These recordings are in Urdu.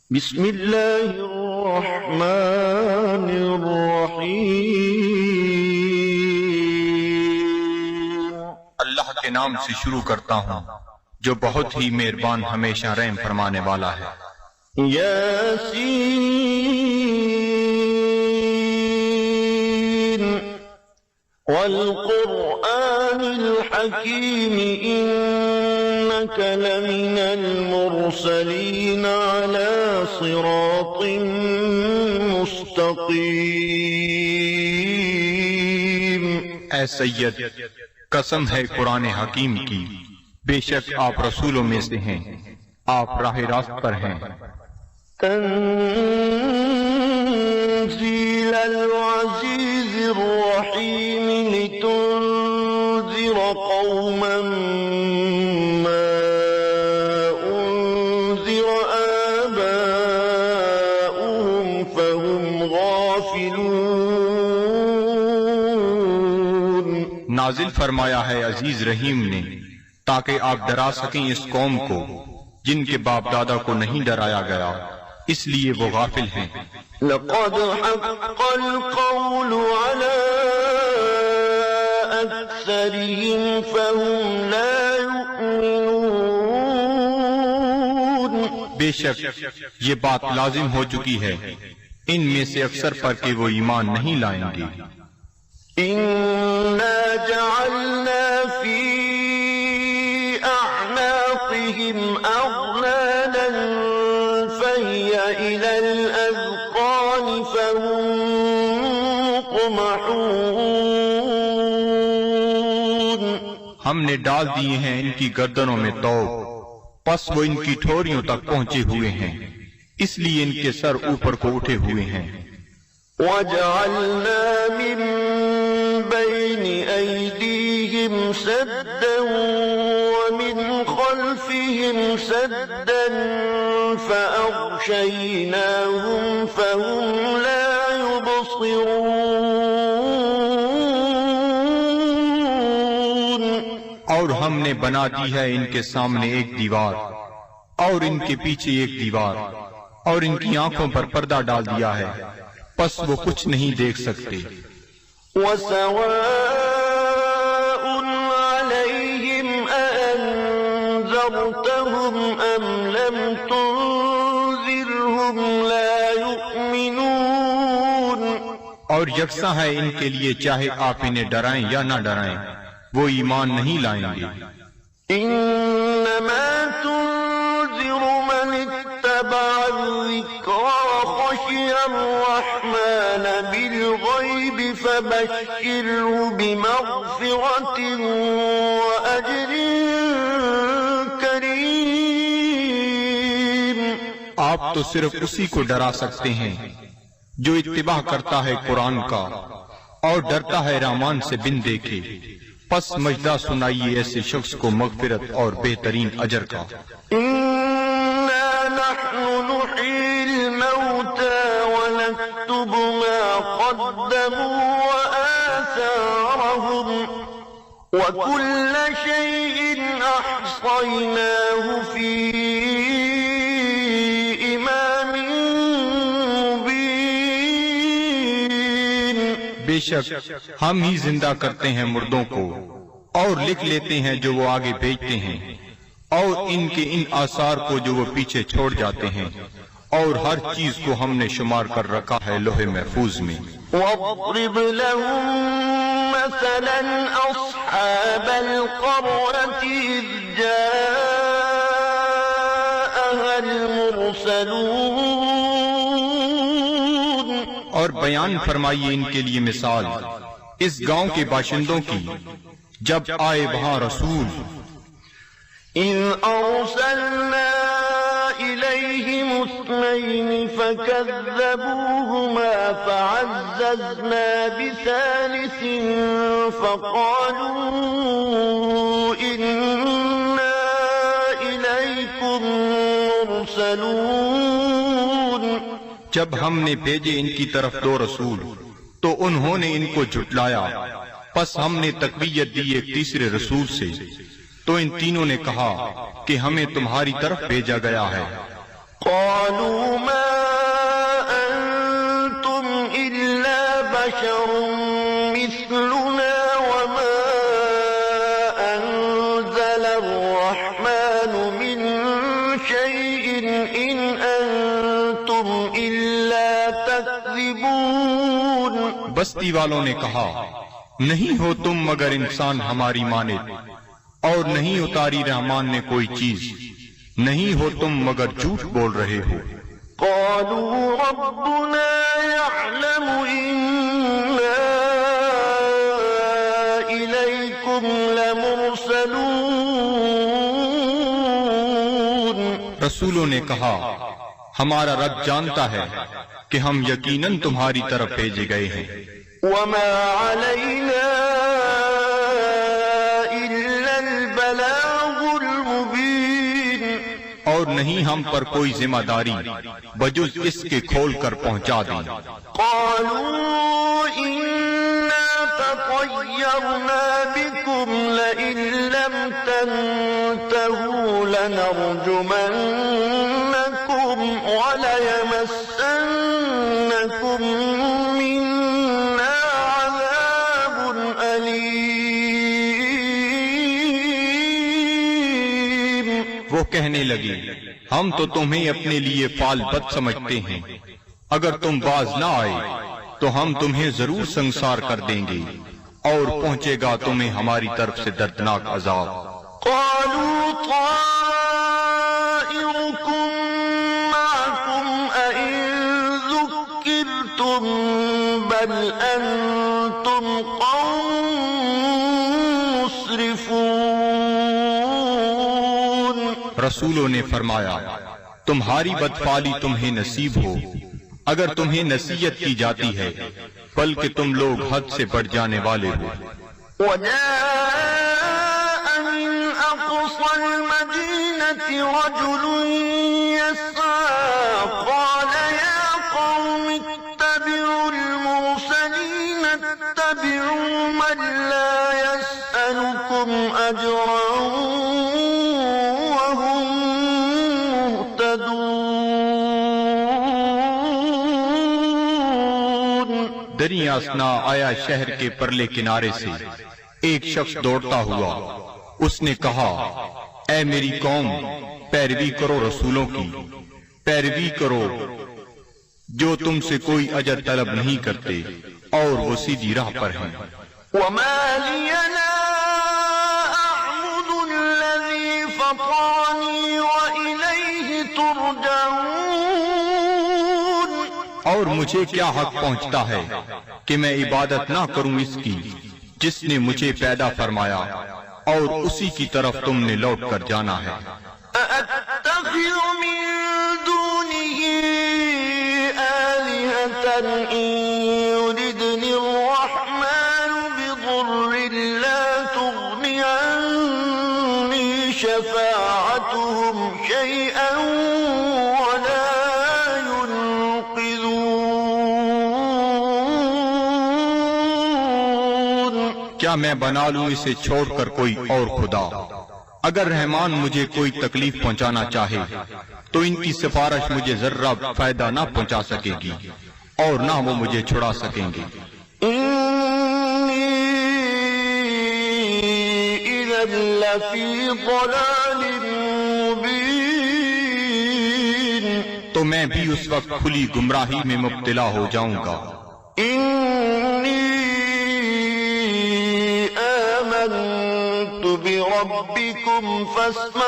بسم اللہ الرحمن الرحیم۔ اللہ کے نام سے شروع کرتا ہوں جو بہت ہی مہربان ہمیشہ رحم فرمانے والا ہے۔ یاسین والقرآن الحکیم انک لمن المرسلین علی صراط مستقیم۔ اے سید، قسم ہے قرآن حکیم کی، بے شک آپ رسولوں میں سے ہیں، آپ راہ راست پر ہیں۔ تنزیل العزیز الرحیم لتنذر قوما ما انذر آباؤهم فهم غافلون۔ نازل فرمایا ہے عزیز رحیم نے تاکہ آپ ڈرا سکیں اس قوم کو جن کے باپ دادا کو نہیں ڈرایا گیا، اس لیے وہ غافل ہیں۔ لقد حق القول على أكثرهم فهم لا يؤمنون۔ بے شک یہ بات لازم ہو چکی ہے ان میں سے اکثر پر کہ وہ ایمان نہیں لائیں گے۔ إنا جعلنا في أعناقهم أغلالا فهي إلى الأذقان فهم مقمحون۔ ہم نے ڈال دیے ہیں ان کی گردنوں میں طوق، پس وہ ان کی ٹھوریوں تک پہنچے ہوئے ہیں، اس لیے ان کے سر اوپر کو اٹھے ہوئے ہیں۔ وَجَعَلْنَا مِن بَيْنِ أَيْدِيهِمْ سَدًّا وَمِنْ خَلْفِهِمْ سَدًّا فَأَغْشَيْنَاهُمْ فَهُمْ لَا يُبْصِرُونَ۔ اور ہم نے بنا دی ہے ان کے سامنے ایک دیوار اور ان کے پیچھے ایک دیوار، اور ان کی آنکھوں پر پردہ ڈال دیا ہے، پس وہ کچھ نہیں دیکھ سکتے۔ وَسَوَاءٌ عَلَيْهِمْ أَأَنذَرْتَهُمْ أَمْ لَمْ تُنذِرْهُمْ لَا يُؤْمِنُونَ۔ اور یکساں ہے ان کے لیے چاہے آپ انہیں ڈرائیں یا نہ ڈرائیں، وہ ایمان نہیں لائیں گے۔ إِنَّمَا تُنذِرُ مَنِ اتَّبَعَ الذِّكْرَ وَخَشِيَ الرَّحْمَنَ بِالْغَيْبِ فَبَشِّرْهُ بِمَغْفِرَةٍ وَأَجْرٍ كَرِيمٍ۔ آپ تو صرف اسی کو ڈرا سکتے ہیں جو اتباع کرتا ہے قرآن کا اور ڈرتا ہے رحمان سے بن دیکھے، پس مجدہ سنائیے ایسے شخص کو مغفرت اور بہترین اجر کا۔ إِنَّا نَحْنُ نُحْيِي الْمَوْتَى وَنَكْتُبُ مَا قَدَّمُوا وَآثَارَهُمْ وَكُلَّ شَيْءٍ أَحْصَيْنَاهُ فِي إِمَامٍ مُبِينٍ۔ بے شک ہم ہی زندہ کرتے ہیں مردوں کو اور لکھ لیتے ہیں جو وہ آگے بھیجتے ہیں، اور ان کے ان آثار کو جو وہ پیچھے چھوڑ جاتے ہیں، اور ہر چیز کو ہم نے شمار کر رکھا ہے لوح محفوظ میں۔ وَاضْرِبْ لَهُم مَّثَلًا أَصْحَابَ الْقَرْيَةِ إِذْ جَاءَهَا الْمُرْسَلُونَ۔ اور بیان فرمائیے ان کے لیے مثال اس گاؤں کے باشندوں کی جب آئے وہاں رسول۔ إِذْ أَرْسَلْنَا إِلَيْهِمُ اثْنَيْنِ فَكَذَّبُوهُمَا فَعَزَّزْنَا بِثَالِثٍ فَقَالُوا إِنَّا إِلَيْكُمْ مُرْسَلُونَ۔ جب ہم نے بھیجے ان کی طرف دو رسول تو انہوں نے ان کو جھٹلایا، پس ہم نے تقویت دی ایک تیسرے رسول سے، تو ان تینوں نے کہا کہ ہمیں تمہاری طرف بھیجا گیا ہے۔ قالوا أنتم إلا تكذبون. بستی والوں نے کہا نہیں ہو تم مگر انسان ہماری مانند، اور نہیں اتاری رحمان نے کوئی چیز، نہیں ہو تم مگر جھوٹ بول رہے ہو. قالوا ربنا يعلم إنا إليكم لمرسلون. رسولوں نے کہا ہمارا رب جانتا ہے کہ ہم یقیناً تمہاری طرف بھیجے گئے ہیں. وما علينا إلا البلاغ المبين. اور نہیں ہم پر کوئی ذمہ داری بجز اس کے کھول کر پہنچا دیں. قالوا إنا تطيرنا بكم لئن لم تنتهوا لنرجمنكم وليمسنكم منا عذاب أليم. وہ کہنے لگے ہم تو تمہیں اپنے لیے فال بد سمجھتے ہیں، اگر تم باز نہ آئے تو ہم تمہیں ضرور سنسار کر دیں گے اور پہنچے گا تمہیں ہماری طرف سے دردناک عذاب. قالوا طائركم معكم أئن ذكرتم بل أنتم قوم مسرفون. رسولوں نے فرمایا تمہاری بدفعلی تمہیں نصیب ہو اگر تمہیں نصیحت کی جاتی ہے، بلکہ تم لوگ حد سے بڑھ جانے والے ہو. وجاء من أقصى المدينة رجل يسعى قال يا قوم اتبعوا المرسلين اتبعوا من لا يسألكم أجرا وهم مهتدون. دریا اثنا آیا شہر کے پرلے کنارے سے ایک شخص دوڑتا ہوا. اس نے کہا اے میری قوم، پیروی کرو رسولوں کی، پیروی کرو جو تم سے کوئی اجر طلب نہیں کرتے اور وہ سیدھی راہ پر ہیں. وما لي لا أعبد الذي فطرني وإليه ترجعون. اور مجھے کیا حق پہنچتا ہے کہ میں عبادت نہ کروں اس کی جس نے مجھے پیدا فرمایا اور اسی کی طرف تم نے لوٹ کر جانا ہے. أأتخذ من دونه آلهة إن يردني الرحمن بضر لا تغني عني شفاعتهم شيئا ولا ينقذون. کیا میں بنا لوں اسے چھوڑ کر کوئی اور خدا؟ اگر رحمان مجھے کوئی تکلیف پہنچانا چاہے تو ان کی سفارش مجھے ذرہ فائدہ نہ پہنچا سکے گی اور نہ وہ مجھے چھڑا سکیں گے. إني إذا لفي ضلال مبين. تو میں بھی اس وقت کھلی گمراہی میں مبتلا ہو جاؤں گا. إني آمنت بربكم فاسمعون.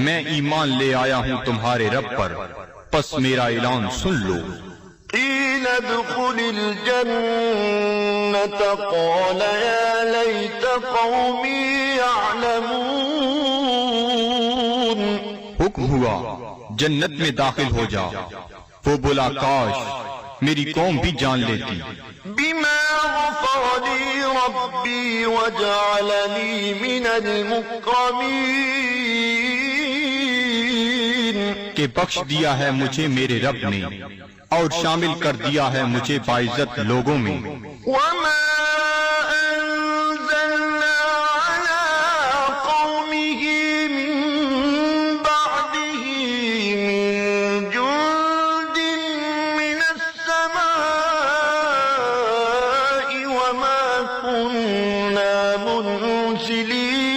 میں ایمان لے آیا ہوں تمہارے رب پر، پس میرا اعلان سن لو. قيل ادخل الجنة قال يا ليت قومي يعلمون. حکم ہوا جنت میں داخل ہو جا. وہ بولا کاش میری قوم بھی جان لیتی. بما غفر لي ربي وجعلني من المكرمين. کہ بخش دیا ہے مجھے میرے رب نے اور شامل کر دیا ہے مجھے باعزت لوگوں میں. وما أنزلنا على قومه من بعده من جند من السماء وما كنا منزلين.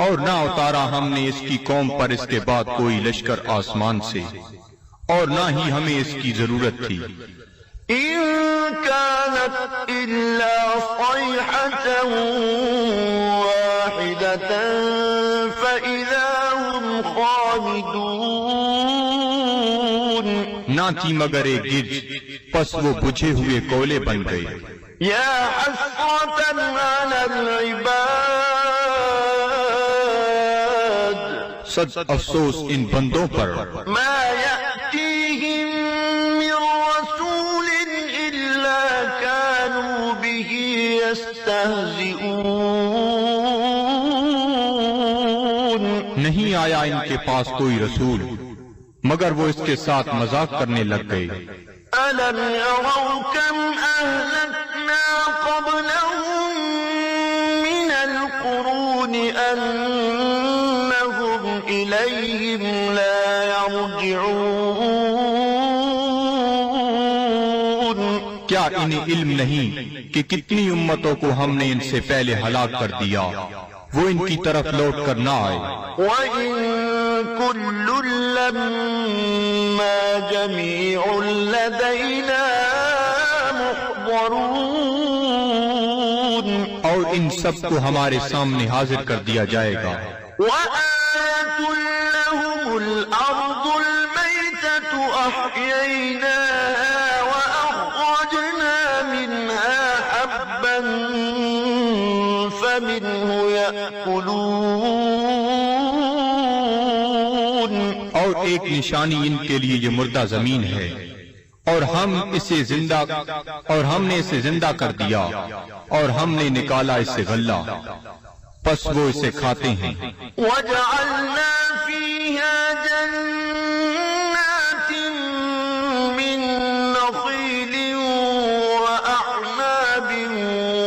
اور نہ اتارا ہم نے اس کی قوم پر اس کے بعد کوئی لشکر آسمان سے، اور نہ ہی ہمیں اس کی ضرورت تھی۔ إن كانت إلا صيحة واحدة فإذا هم خامدون، نہ تھی مگر ایک گرج، پس وہ بجھے ہوئے کولے بن گئے۔ يا حسرة على العباد، صد افسوس ان بندوں پر، ما يأتيهم من رسول إلا كانوا به يستهزئون، نہیں آیا ان کے پاس کوئی رسول مگر وہ اس کے ساتھ مذاق کرنے لگ گئے۔ ألم يروا كم أهلكنا قبلهم من القرون أنهم إليهم لا يرجعون، کیا انہیں علم نہیں کہ کتنی امتوں کو ہم نے ان سے پہلے ہلاک کر دیا، وہ ان کی طرف لوٹ کر نہ آئے۔ وإن كل لما جميع لدينا محضرون، اور ان سب کو ہمارے سامنے حاضر کر دیا جائے گا۔ وآية لهم الأرض الميتة أحييناها وأخرجنا منها حبا فمنه يأكلون، اور ایک نشانی ان کے لیے یہ مردہ زمین ہے، اور ہم نے اسے زندہ کر دیا، اور ہم نے نکالا اس سے غلہ، پس وہ اسے کھاتے ہیں۔ وجعلنا فيها جنات من نخيل وأعناب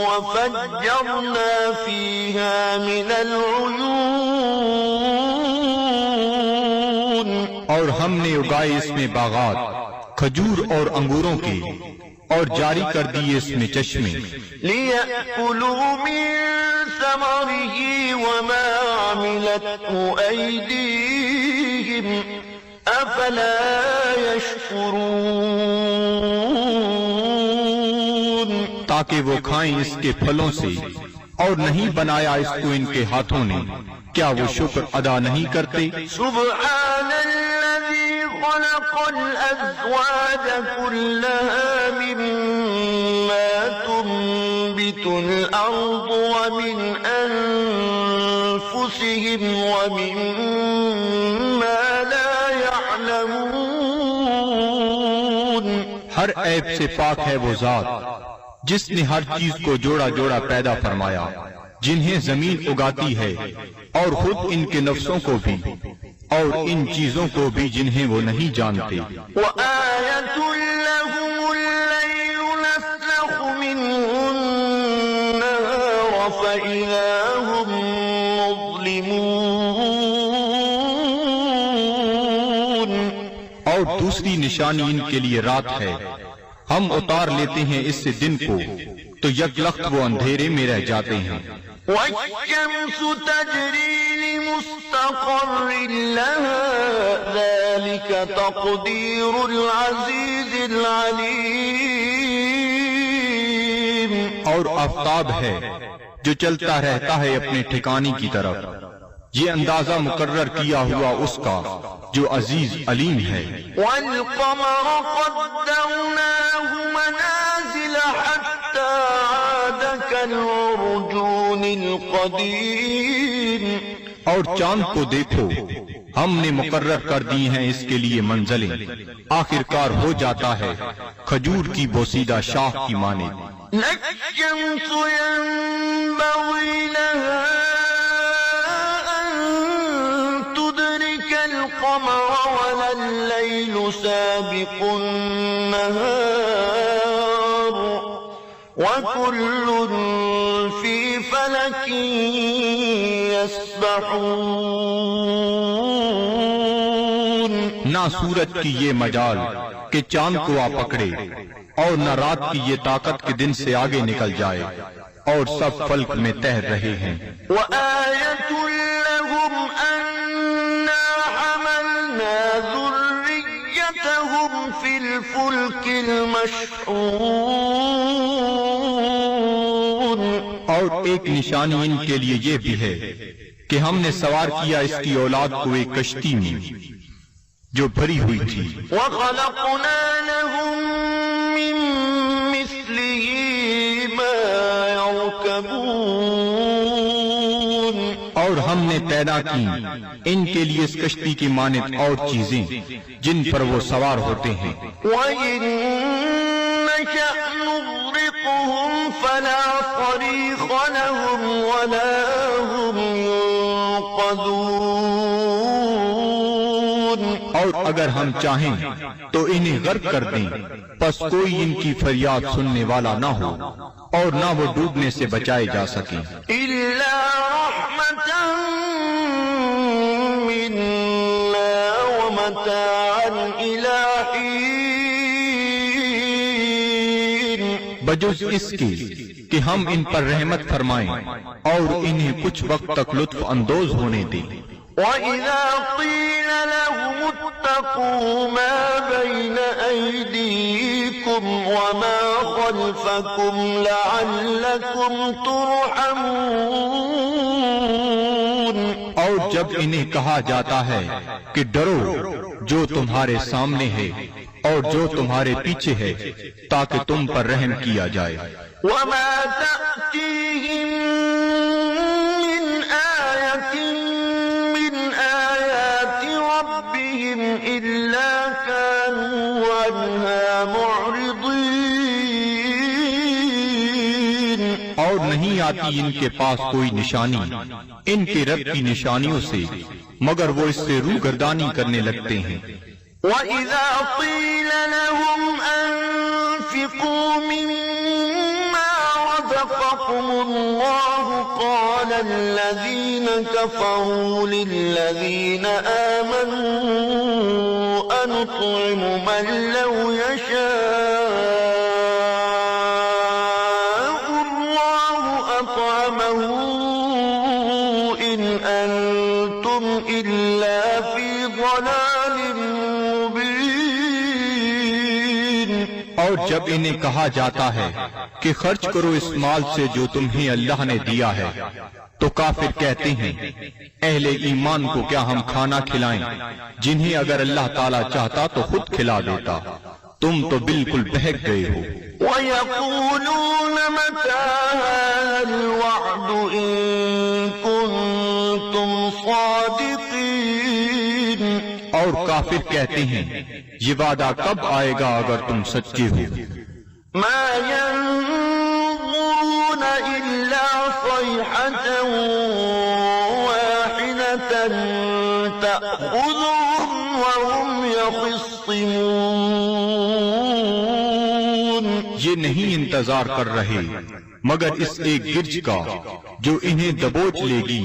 وفجرنا فيها من العيون، اور ہم نے اگائے اس میں باغات کھجور اور انگوروں کے، اور جاری کر دیے اس میں چشمے، ليأكلوا من ثمره وما عملته أيديهم أفلا يشكرون، تاکہ وہ کھائیں اس کے پھلوں سے، اور نہیں بنایا اس کو ان کے ہاتھوں نے، کیا وہ شکر ادا نہیں کرتے؟ سبحان الذي خلق الأزواج كلها مما تنبت الأرض ومن أنفسهم ومما لا يعلمون، ہر عیب سے پاک ہے وہ ذات جس نے ہر چیز کو جوڑا جوڑا پیدا فرمایا، جنہیں زمین اگاتی ہے، اور خود ان کے نفسوں کو بھی، اور ان چیزوں کو بھی جنہیں وہ نہیں جانتے۔ وآية لهم الليل نسلخ منه النهار فإذا هم مظلمون، اور دوسری نشانی ان کے لیے رات ہے، ہم اتار لیتے ہیں اس سے دن کو، تو یک لخت وہ اندھیرے میں رہ جاتے ہیں۔ والشمس تجري لمستقر لها ذلك تقدير العزيز العليم، اور آفتاب ہے جو چلتا رہتا ہے اپنے ٹھکانے کی طرف، یہ اندازہ مقرر کیا ہوا اس کا جو عزیز علیم ہے۔ والقمر قدرناه منازل حتى عاد كالعرجون القديم، اور چاند کو دیکھو، ہم نے مقرر کر دی ہیں اس کے لیے منزلیں، آخر کار ہو جاتا ہے کھجور کی بوسیدہ شاخ کی مانند۔ لا الشمس ينبغي لها أن تدرك القمر ولا الليل سابق النهار وكل في فلك يسبحون، نہ سورج کی یہ مجال کہ چاند کو آ پکڑے، اور نہ رات کی یہ طاقت کہ دن سے آگے نکل جائے، اور سب فلک میں تیر رہے ہیں۔ وآية يصلحون اور ایک نشانی ان کے لیے یہ بھی ہے کہ ہم نے سوار کیا اس کی اولاد کو ایک کشتی میں جو بھری ہوئی تھی، وخلقنا لهم من مثله ما يركبون اور ہم نے پیدا کی ان کے لیے اس کشتی کی مانند اور چیزیں جن پر وہ سوار ہوتے ہیں، وإن نشأ نغرقهم فلا صريخ لهم ولا هم ينقذون اور اگر ہم چاہیں تو انہیں غرق کر دیں، پس کوئی ان کی فریاد سننے والا نہ ہو اور نہ وہ ڈوبنے سے بچائے جا سکیں، إلا رحمة منا ومتاعا إلى حين بجز اس کے کہ ہم ان پر رحمت فرمائیں اور انہیں کچھ وقت تک لطف اندوز ہونے دیں۔ وإذا قيل لهم اتقوا ما بين أيديكم وما خلفكم لعلكم ترحمون اور جب انہیں کہا جاتا ہے کہ ڈرو جو تمہارے سامنے ہے اور جو تمہارے پیچھے ہے تاکہ تم پر رحم کیا جائے، وما تأتيهم من آية من آيات ربهم إلا كانوا عنها معرضين اور نہیں آتی ان کے پاس کوئی نشانی ان کے رب کی نشانیوں سے مگر وہ اس سے روگردانی کرنے لگتے ہیں۔ وإذا قيل لهم أنفقوا مما رزقكم الله قال الذين كفروا للذين آمنوا أنطعم من لو يشاء الله أطعمه إن أنتم إلا في ضلال مبين اور جب انہیں کہا جاتا ہے کہ خرچ کرو اس مال سے جو تمہیں اللہ نے دیا ہے تو کافر کہتے ہیں اہل ایمان کو کیا ہم کھانا کھلائیں جنہیں اگر اللہ تعالیٰ چاہتا تو خود کھلا دیتا، تم تو بالکل بہک گئے ہو۔ ويقولون متى هذا الوعد إن كنتم صادقين اور کافر کہتے ہیں یہ وعدہ کب آئے گا اگر تم سچے ہو؟ ما ينظرون إلا صيحة واحدة تأخذهم وهم يخصمون یہ نہیں انتظار کر رہے مگر اس ایک گرج کا جو انہیں دبوچ لے گی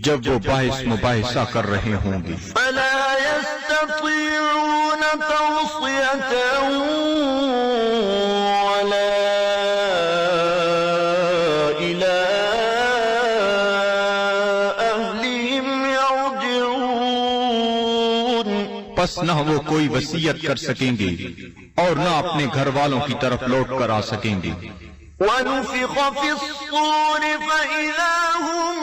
جب وہ باعث مباحثہ کر رہے ہوں گے۔ فلا يستطيعون توصية ولا إلى أهلهم يرجعون پس نہ وہ کوئی وصیت کر سکیں گے اور نہ اپنے گھر والوں کی طرف لوٹ کر آ سکیں گے۔ ونفخ في الصور فإذا هم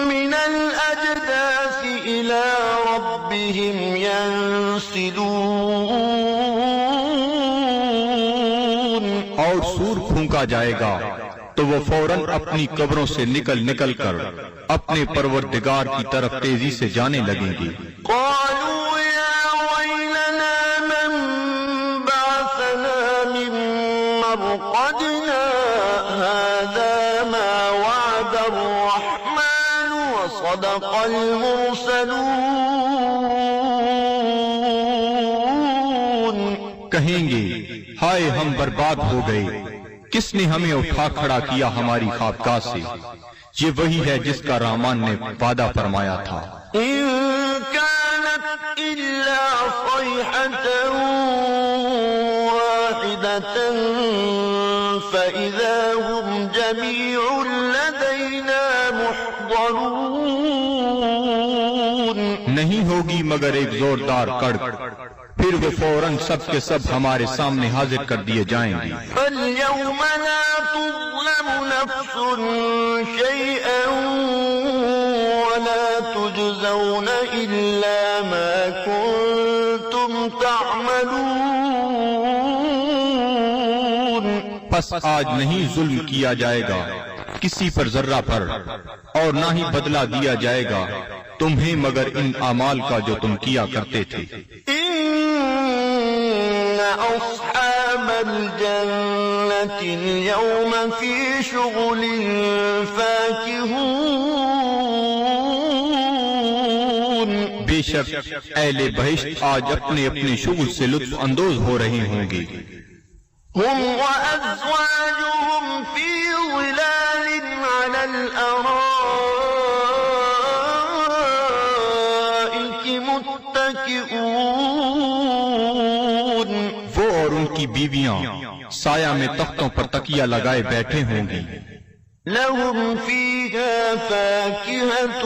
من الأجداث إلى ربهم ينسلون اور سور پھونکا جائے گا تو وہ فوراً اپنی قبروں سے نکل کر اپنے پروردگار کی طرف تیزی سے جانے لگیں گے۔ قالوا يا ويلنا من بعثنا من مرقدنا هذا ما وعد الرحمن وصدق المرسلون کہیں گے ہائے ہم برباد ہو گئے، کس نے ہمیں اٹھا کھڑا کیا ہماری خوابگاہ سے؟ یہ وہی ہے جس کا رحمان نے وعدہ فرمایا تھا۔ إن كانت إلا صيحة واحدة فإذا هم جميع لدينا محضرون نہیں ہوگی مگر ایک زوردار کڑک، پھر وہ فوراً سب کے سب ہمارے سامنے حاضر کر دیے جائیں گے۔ فَالْيَوْمَ لَا تُظْلَمُ نَفْسٌ شَيْئًا وَلَا تُجْزَوْنَ إِلَّا مَا كُنتُمْ تَعْمَلُونَ۔ پس آج نہیں ظلم کیا جائے گا کسی پر ذرہ پر، اور نہ ہی بدلہ دیا جائے گا تمہیں مگر ان اعمال کا جو تم کیا کرتے تھے۔ إِنَّ أَصْحَابَ الْجَنَّةِ الْيَوْمَ فِي شُغُلٍ فَاكِهُونَ۔ بے شک اہل بہشت آج اپنے اپنے شغل سے لطف اندوز ہو رہے ہوں گے۔ هُمْ وَأَزْوَاجُهُمْ فِي ظِلَالٍ عَلَى الْأَرَائِكِ مُتَّكِئُونَ۔ وہ اور ان کی بیویاں سایہ میں تختوں پر تکیہ لگائے بیٹھے ہوں گی۔ لَهُمْ فِيهَا فَاكِهَةٌ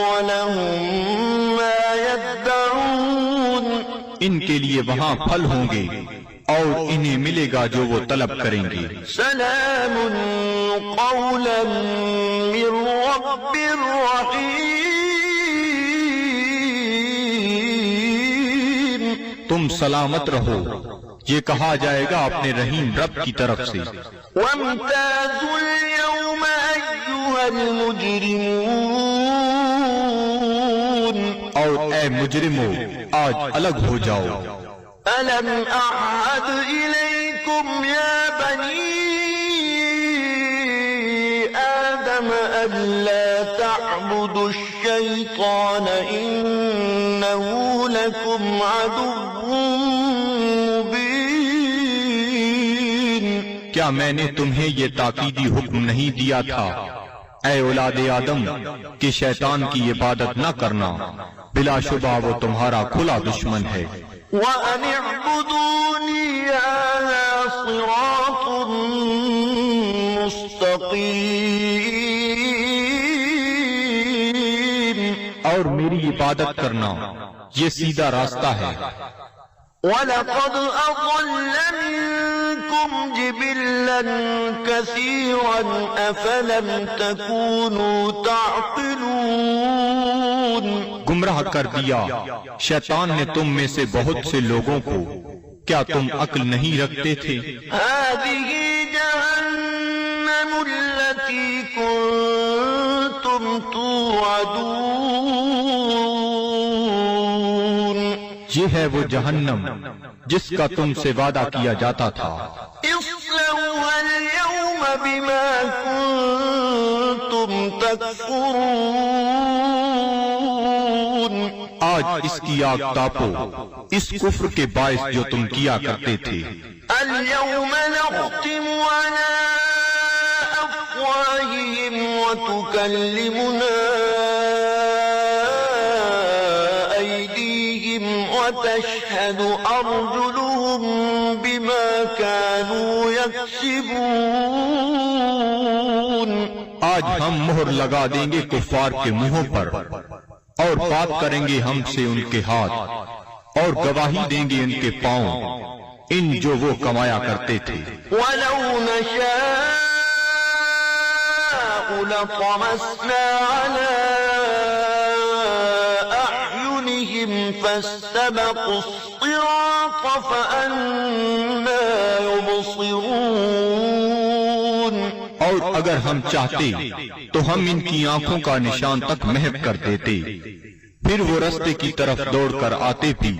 وَلَهُمْ مَا يَدَّعُونَ۔ ان کے لیے وہاں پھل ہوں گے اور انہیں ملے گا جو وہ طلب کریں گے۔ سلام قولا من رب رحیم۔ تم سلامت رہو، یہ کہا جائے گا اپنے رحیم رب کی طرف سے۔ وامتازوا اليوم أيها المجرمون۔ اور اے مجرمو آج الگ ہو جاؤ۔ ألم أعهد إليكم يا بني آدم ألا تعبدوا الشيطان إنه لكم عدو مبين۔ کیا میں نے تمہیں یہ تاکیدی حکم نہیں دیا تھا اے اولاد آدم کہ شیطان کی عبادت نہ کرنا، بلا شبہ وہ تمہارا کھلا دشمن ہے۔ وَأَنِ اعْبُدُونِي هَذَا صِرَاطٌ مُسْتَقِيمٌ۔ اور میری عبادت کرنا یہ سیدھا راستہ ہے۔ وَلَقَدْ أَضَلَّ مِنكُمْ جِبِلًّا كَثِيرًا أَفَلَمْ تَكُونُوا تَعْقِلُونَ۔ گمراہ کر دیا شیطان نے تم میں سے بہت سے لوگوں کو، کیا تم عقل نہیں رکھتے تھے؟ هَذِهِ جَهَنَّمُ الَّتِي كُنتُمْ تُوعَدُونَ۔ یہ ہے وہ جہنم جس کا تم سے وعدہ کیا جاتا تھا۔ اصلوها اليوم بما كنتم تكفرون۔ آج اس کی آگ تاپو اس کفر کے باعث جو تم کیا کرتے تھے۔ اليوم نختم على أفواههم وتكلمنا أيديهم وتشهد أرجلهم بما كانوا يكسبون۔ آج ہم مہر لگا دیں گے کفار کے منہوں پر، اور بات کریں گے ہم سے ان کے ہاتھ، اور گواہی دیں گے ان کے پاؤں ان جو وہ کمایا کرتے تھے۔ وَلَوْ نَشَاءُ لَطَمَسْنَا عَلَىٰ أَعْيُنِهِمْ فَاسْتَبَقُوا الصِّرَاطَ فَأَنَّىٰ يُبْصِرُونَ۔ اور اگر ہم چاہتے تو ہم ان کی آنکھوں کا نشان تک محو کر دیتے، پھر وہ رستے کی طرف دوڑ کر آتے بھی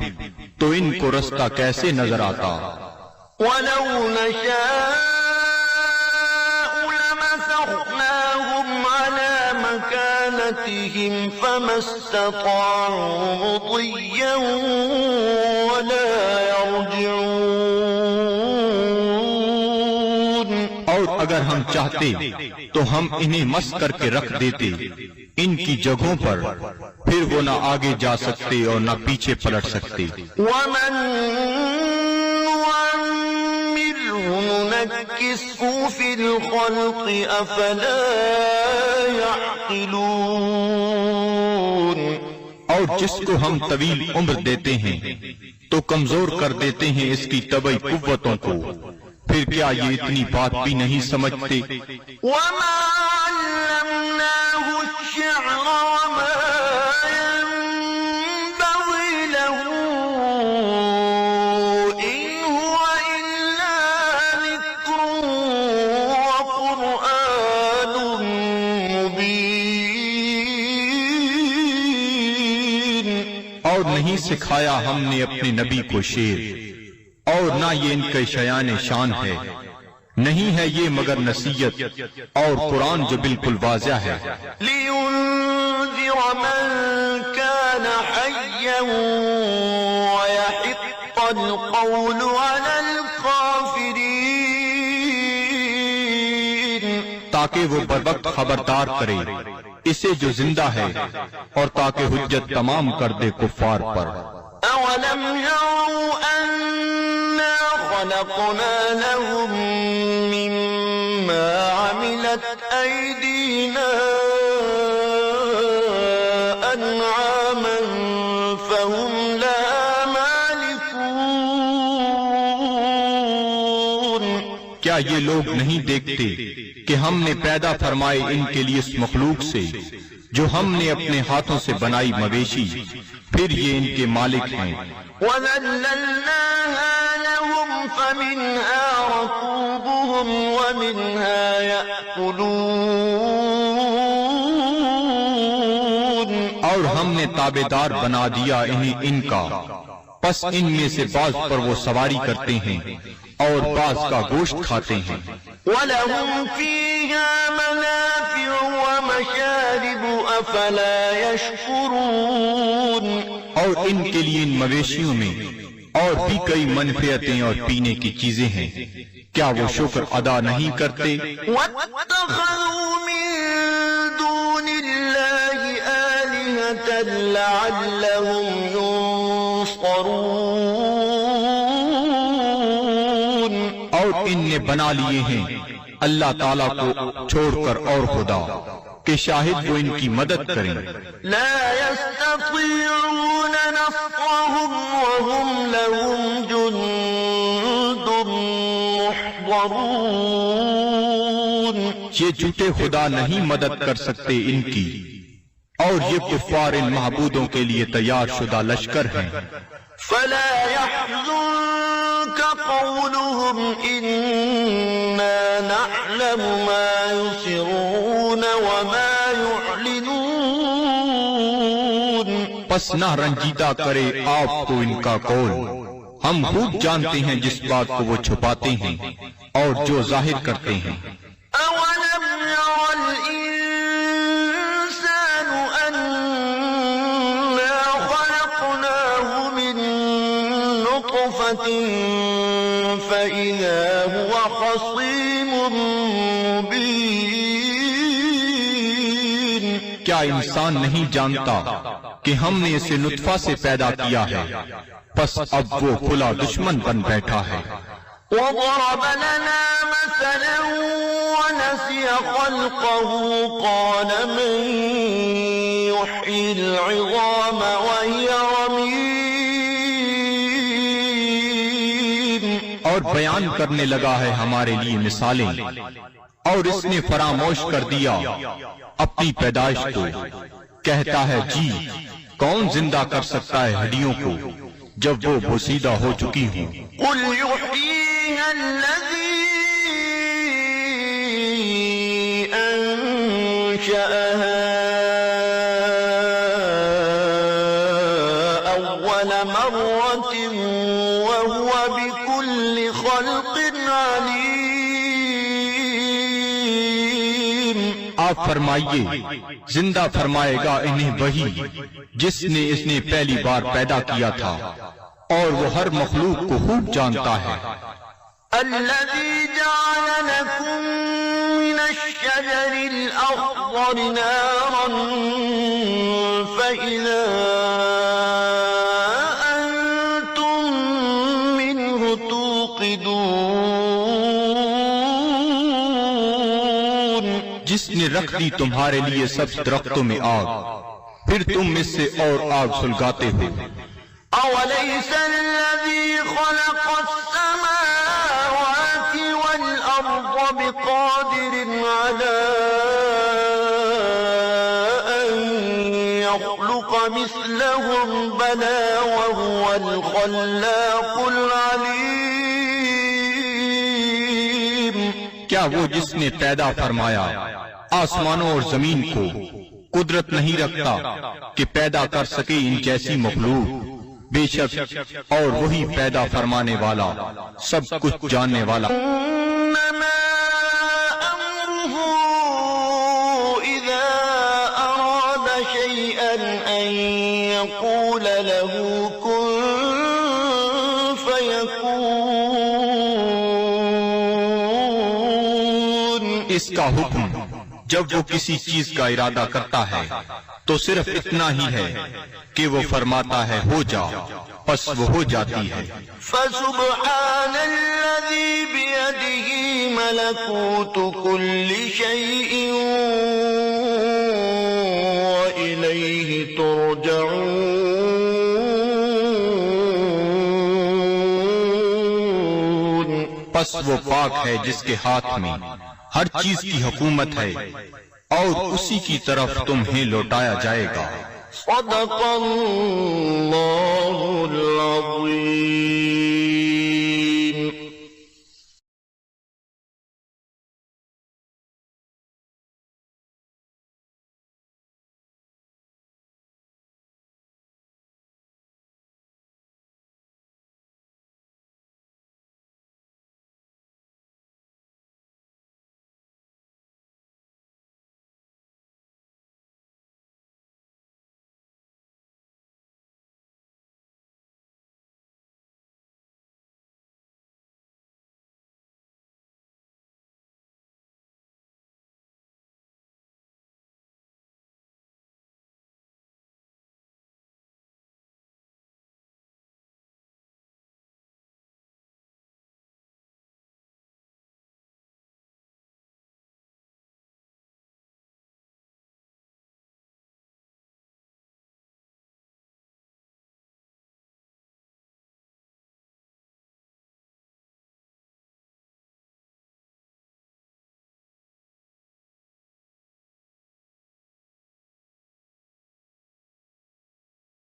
تو ان کو رستہ کیسے نظر آتا۔ وَلَوْ نَشَاءُ لَمَسَخْنَاهُمْ عَلَىٰ مَكَانَتِهِمْ فَمَا اسْتَطَاعُوا مُضِيًّا وَلَا يَرْجِعُونَ۔ اور اگر ہم چاہتے تو ہم انہیں مس کر کے رکھ دیتے ان کی جگہوں پر، پھر وہ نہ آگے جا سکتے اور نہ پیچھے پلٹ سکتے۔ وَمَن نُّعَمِّرْهُ نُنَكِّسْهُ فِي الْخَلْقِ أَفَلَا يَعْقِلُونَ۔ اور اور جس کو ہم طویل عمر دیتے ہیں تو کمزور کر دیتے ہیں اس کی طبعی قوتوں کو، پھر کیا یہ اتنی بات بھی نہیں سمجھتے؟ وما علمناه الشعر وما ينبغي له إن هو إلا ذكر وقرآن مبين. اور نہیں سکھایا ہم نے اپنے نبی کو شعر، اور نہ یہ ان کے شیان شان ہے، نہیں ہے یہ مگر نصیحت اور قرآن جو بالکل واضح ہے. لينذر من كان حيا ويحق القول على الكافرين. تاکہ وہ بروقت خبردار کرے اسے جو زندہ ہے، اور تاکہ حجت تمام کر دے کفار پر. أولم يروا أنا خلقنا لهم مما عملت أيدينا أنعاما فهم لها مالكون. کیا یہ لوگ نہیں دیکھتے کہ ہم نے پیدا فرمائے ان کے لیے اس مخلوق سے جو ہم نے اپنے ہاتھوں سے بنائی مویشی، پھر یہ ان کے مالک ہیں. وَذَلَّلْنَاهَا لَهُمْ فَمِنْهَا رَكُوبُهُمْ وَمِنْهَا يَأْكُلُونَ. اور ہم نے تابعدار بنا دیا انہیں ان کا، پس ان میں سے بعض پر وہ سواری کرتے ہیں اور بعض کا گوشت کھاتے ہیں. وَلَهُمْ فِيهَا مَنَافِعُ وَمَشَارِبُ أَفَلَا يَشْكُرُونَ. اور ان کے لیے ان مویشیوں میں اور بھی کئی منفعتیں اور پینے کی چیزیں ہیں، کیا وہ شکر ادا نہیں کرتے؟ وَاتَّخَذُوا مِن دُونِ اللَّهِ آلِهَةً لَعَلَّهُمْ يُنصَرُونَ. اور ان نے بنا لیے ہیں اللہ تعالیٰ کو چھوڑ کر اور خدا کہ شاہد وہ ان کی مدد کریں. لا يستطيعون نصرهم وهم لهم جند محضرون. یہ جھوٹے خدا نہیں مدد کر سکتے ان کی، اور یہ کفار ان معبودوں کے لیے تیار شدہ لشکر ہیں. فلا يحزنك قولهم إنا نعلم ما يسرون وما يعلنون. پس نہ رنجیدہ کرے آپ کو ان کا قول، ہم خوب جانتے ہیں جس بات کو وہ چھپاتے ہیں اور جو ظاہر کرتے ہیں. أولم ير الإنسان أنا خلقناه من نطفة فإذا هو خصيم مبين. کیا انسان نہیں جانتا کہ ہم نے اسے نطفہ سے پیدا کیا ہے، پس اب وہ کھلا دشمن بن بیٹھا ہے. وضرب لنا مثلا ونسي خلقه قال من يحيي العظام وهي رميم. اور بیان کرنے لگا ہے ہمارے لیے مثالیں، اور اس نے فراموش کر دیا اپنی پیدائش کو. کہتا ہے جی کون زندہ کر سکتا ہے ہڈیوں کو جب وہ بوسیدہ ہو چکی ہوں. قل يحييها الذي أنشأها أول مرة وهو بكل خلق عليم. آپ فرمائیے زندہ فرمائے گا انہیں وہی جس نے اس نے پہلی بار پیدا کیا تھا، اور وہ ہر مخلوق کو خوب جانتا ہے. الذي جعل لكم من الشجر الأخضر نارا فإذا أنتم منه توقدون. جس نے رکھ دی تمہارے لیے سب درختوں میں آگ، پھر تم اس سے اور آگ سلگاتے ہو۔ أوليس الذي خلق السماوات والأرض بقادر على أن يخلق مثلهم بلى وهو الخلاق العليم؟ کیا وہ جس نے پیدا فرمایا آسمانوں اور زمین کو قدرت نہیں رکھتا کہ پیدا کر سکے ان جیسی مخلوق؟ بے شک اور وہی پیدا فرمانے والا سب کچھ جاننے والا۔ إنما أمره إذا أراد شيئا أن يقول له كن فيكون۔ اس کا حکم جب وہ کسی چیز کا ارادہ کرتا ہے تو صرف اتنا ہی ہے کہ وہ فرماتا ہے ہو جا، پس وہ ہو جاتی ہے۔ فسبحان الذي بيده ملكوت كل شيء وإليه ترجعون۔ پس وہ پاک ہے جس کے ہاتھ میں ہر چیز کی حکومت ہے اور اسی کی طرف تمہیں لوٹایا جائے گا۔ صدق اللہ العظیم۔